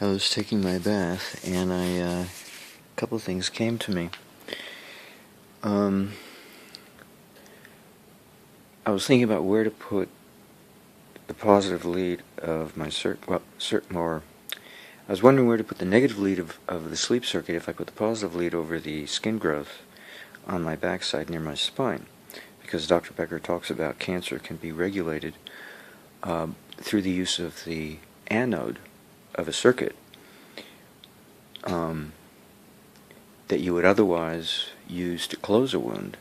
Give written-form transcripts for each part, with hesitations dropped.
I was taking my bath, and a couple of things came to me. I was thinking about where to put the positive lead of my I was wondering where to put the negative lead of the sleep circuit if I put the positive lead over the skin growth on my backside near my spine, because Dr. Becker talks about cancer can be regulated through the use of the anode of a circuit that you would otherwise use to close a wound,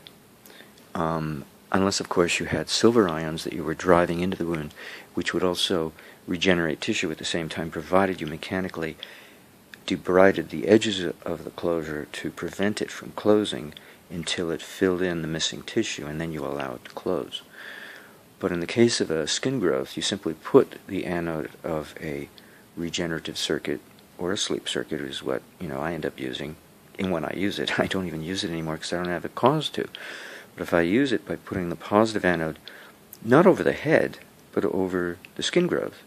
unless, of course, you had silver ions that you were driving into the wound, which would also regenerate tissue at the same time, provided you mechanically debrided the edges of the closure to prevent it from closing until it filled in the missing tissue, and then you allow it to close. But in the case of a skin growth, you simply put the anode of a regenerative circuit or a sleep circuit, is what I end up using. And when I use it, I don't even use it anymore because I don't have a cause to. But if I use it by putting the positive anode not over the head, but over the skin growth,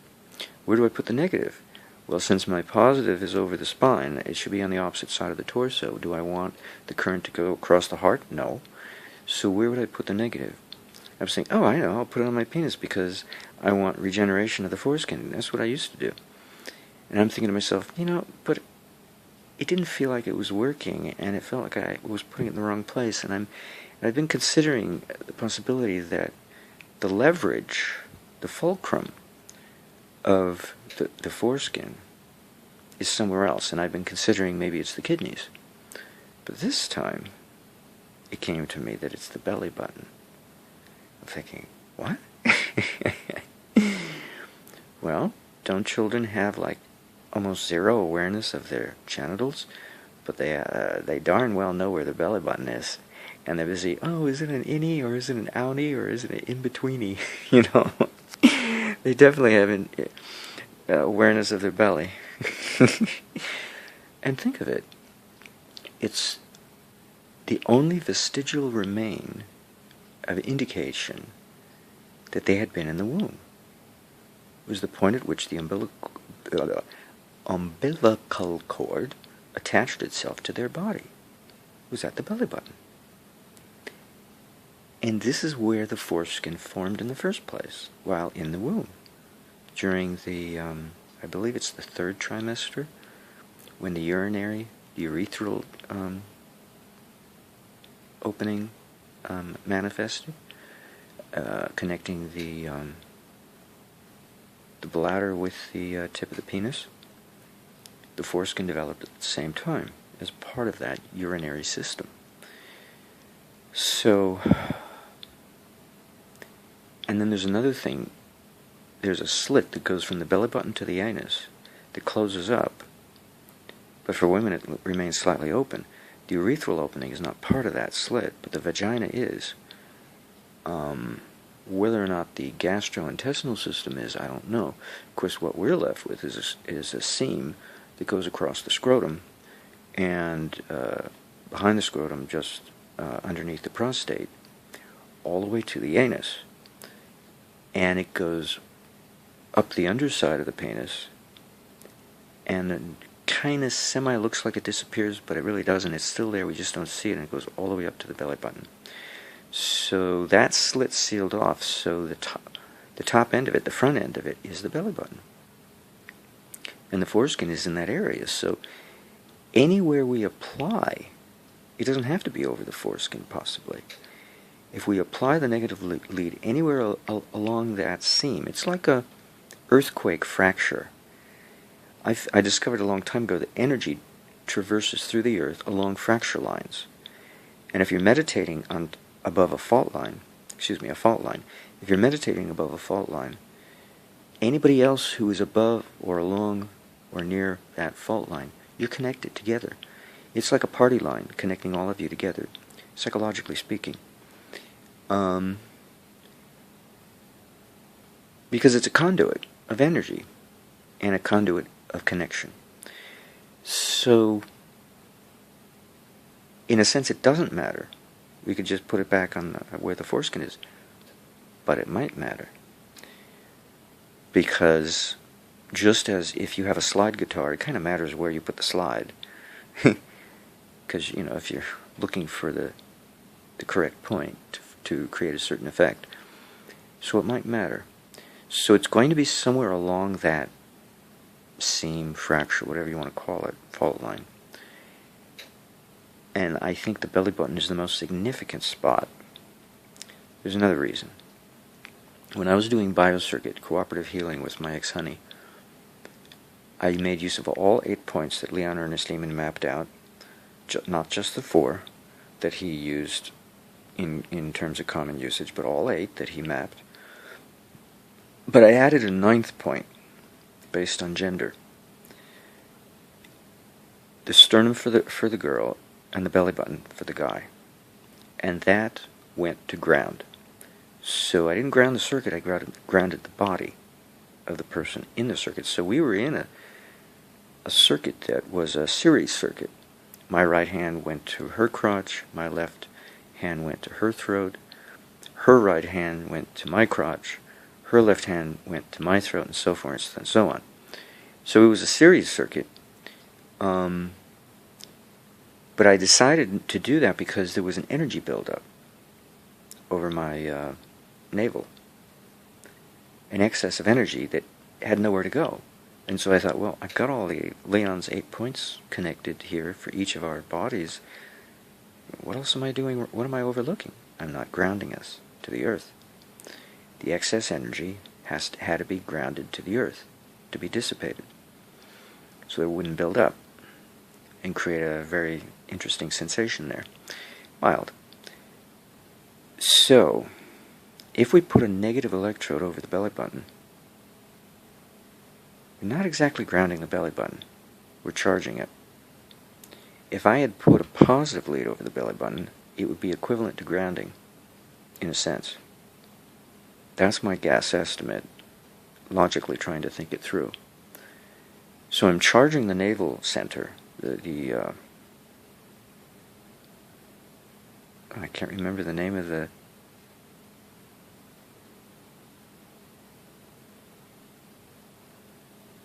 where do I put the negative? Well, since my positive is over the spine, it should be on the opposite side of the torso. Do I want the current to go across the heart? No. So where would I put the negative? I was saying, I know, I'll put it on my penis because I want regeneration of the foreskin. That's what I used to do. And I'm thinking to myself, but it didn't feel like it was working, and it felt like I was putting it in the wrong place. And I've been considering the possibility that the leverage, the fulcrum of the foreskin is somewhere else, and I've been considering maybe it's the kidneys. But this time, it came to me that it's the belly button. I'm thinking, what? Well, don't children have almost zero awareness of their genitals? But they darn well know where their belly button is. And they're busy, is it an innie, or is it an outie, or is it an in-betweenie? They definitely have awareness of their belly. And think of it. It's the only vestigial remain of indication that they had been in the womb. It was the point at which the umbilical cord attached itself to their body. It was at the belly button. And this is where the foreskin formed in the first place, while in the womb. During the, I believe it's the third trimester, when the urethral opening manifested, connecting the bladder with the tip of the penis. The foreskin developed at the same time as part of that urinary system. So, and then there's another thing. There's a slit that goes from the belly button to the anus that closes up, but for women it remains slightly open. The urethral opening is not part of that slit, but the vagina is. Whether or not the gastrointestinal system is, I don't know. Of course, what we're left with is a seam that goes across the scrotum and behind the scrotum, just underneath the prostate, all the way to the anus. And it goes up the underside of the penis, and it kind of looks like it disappears, but it really doesn't. It's still there, we just don't see it, and it goes all the way up to the belly button. So that slit sealed off, so the top end of it, the front end of it, is the belly button. And the foreskin is in that area, so anywhere we apply, it doesn't have to be over the foreskin, possibly. If we apply the negative lead anywhere along that seam, it's like a earthquake fracture. I discovered a long time ago that energy traverses through the earth along fracture lines. And if you're meditating above a fault line, if you're meditating above a fault line, anybody else who is above or along or near that fault line, you're connected together. It's like a party line connecting all of you together, psychologically speaking. Because it's a conduit of energy and a conduit of connection. So, in a sense, it doesn't matter. We could just put it back on where the foreskin is. But it might matter. Because just as if you have a slide guitar, it kind of matters where you put the slide. Because, if you're looking for the correct point to create a certain effect. So it might matter. So it's going to be somewhere along that seam, fracture, whatever you want to call it, fault line. And I think the belly button is the most significant spot. There's another reason. When I was doing biocircuit cooperative healing with my ex-honey, I made use of all 8 points that Leon Ernest Lehman mapped out, not just the 4 that he used in terms of common usage, but all 8 that he mapped. But I added a 9th point based on gender. The sternum for the girl and the belly button for the guy. And that went to ground. So I didn't ground the circuit, I grounded the body of the person in the circuit. So we were in a circuit that was a series circuit. My right hand went to her crotch, my left hand went to her throat, her right hand went to my crotch, her left hand went to my throat, and so forth and so on. So it was a series circuit. But I decided to do that because there was an energy buildup over my navel, an excess of energy that had nowhere to go. And so I thought, well, I've got all the Leon's 8 points connected here for each of our bodies. What else am I doing? What am I overlooking? I'm not grounding us to the earth. The excess energy had to be grounded to the earth, to be dissipated, so it wouldn't build up and create a very interesting sensation there. Mild. So, if we put a negative electrode over the belly button, we're not exactly grounding the belly button, we're charging it. If I had put a positive lead over the belly button, it would be equivalent to grounding, in a sense. That's my guess estimate, logically trying to think it through. So I'm charging the navel center, I can't remember the name of the...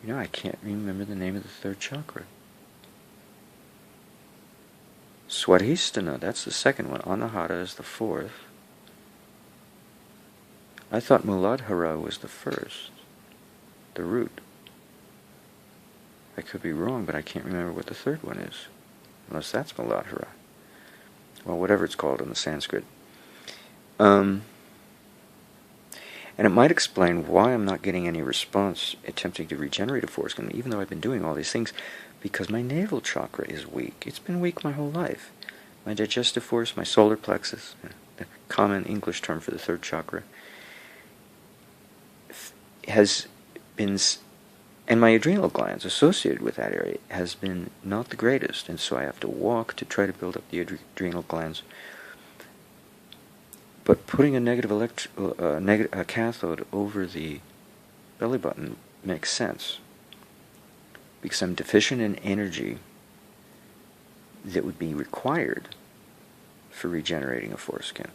I can't remember the name of the third chakra. Swadhisthana, that's the second one. Anahata is the fourth. I thought Muladhara was the first, the root. I could be wrong, but I can't remember what the third one is, unless that's Muladhara. Well, whatever it's called in the Sanskrit. And it might explain why I'm not getting any response attempting to regenerate a foreskin, even though I've been doing all these things, because my navel chakra is weak. It's been weak my whole life. My digestive force, my solar plexus, the common English term for the third chakra, has been, and my adrenal glands associated with that area has been not the greatest, and so I have to walk to try to build up the adrenal glands. But putting a a cathode over the belly button makes sense, because I'm deficient in energy that would be required for regenerating a foreskin.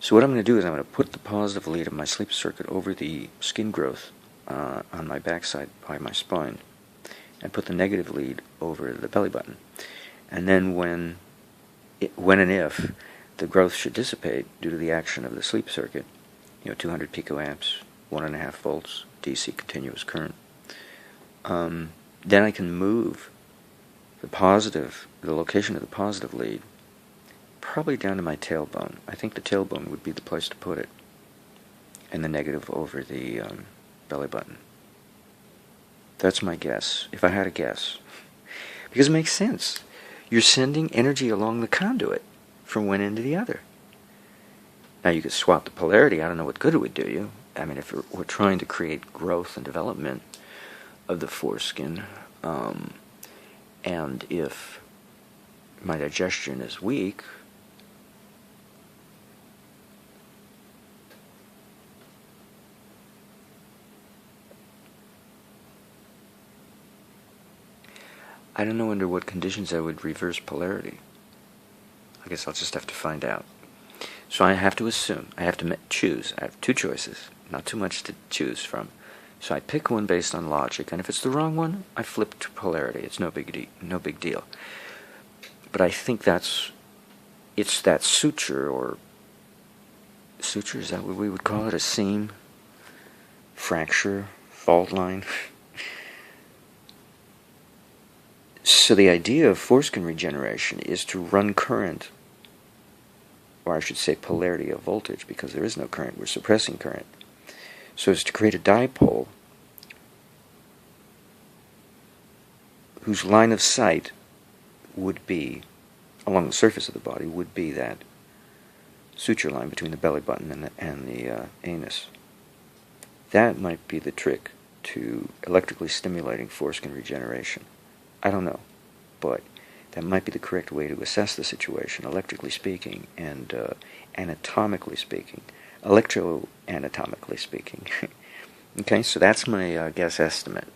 So what I'm going to do is I'm going to put the positive lead of my sleep circuit over the skin growth on my backside by my spine, and put the negative lead over the belly button. And then when and if the growth should dissipate due to the action of the sleep circuit, 200 picoamps, 1.5 volts, DC continuous current, then I can move the location of the positive lead probably down to my tailbone. I think the tailbone would be the place to put it, and the negative over the belly button. That's my guess, if I had a guess. Because it makes sense. You're sending energy along the conduit from one end to the other. Now you could swap the polarity. I don't know what good it would do you. I mean, if we're trying to create growth and development of the foreskin, and if my digestion is weak, I don't know under what conditions I would reverse polarity. I guess I'll just have to find out. So I have to assume, I have to choose. I have two choices, not too much to choose from. So I pick one based on logic, and if it's the wrong one, I flip to polarity. It's no big deal. But I think it's that suture, or suture, is that what we would call it? A seam, fracture, fault line. So the idea of foreskin regeneration is to run current, or I should say polarity of voltage, because there is no current, we're suppressing current. So as to create a dipole whose line of sight would be, along the surface of the body, would be that suture line between the belly button and the anus. That might be the trick to electrically stimulating foreskin regeneration. I don't know, but that might be the correct way to assess the situation, electrically speaking, and anatomically speaking, electroanatomically speaking. Okay, so that's my guess estimate.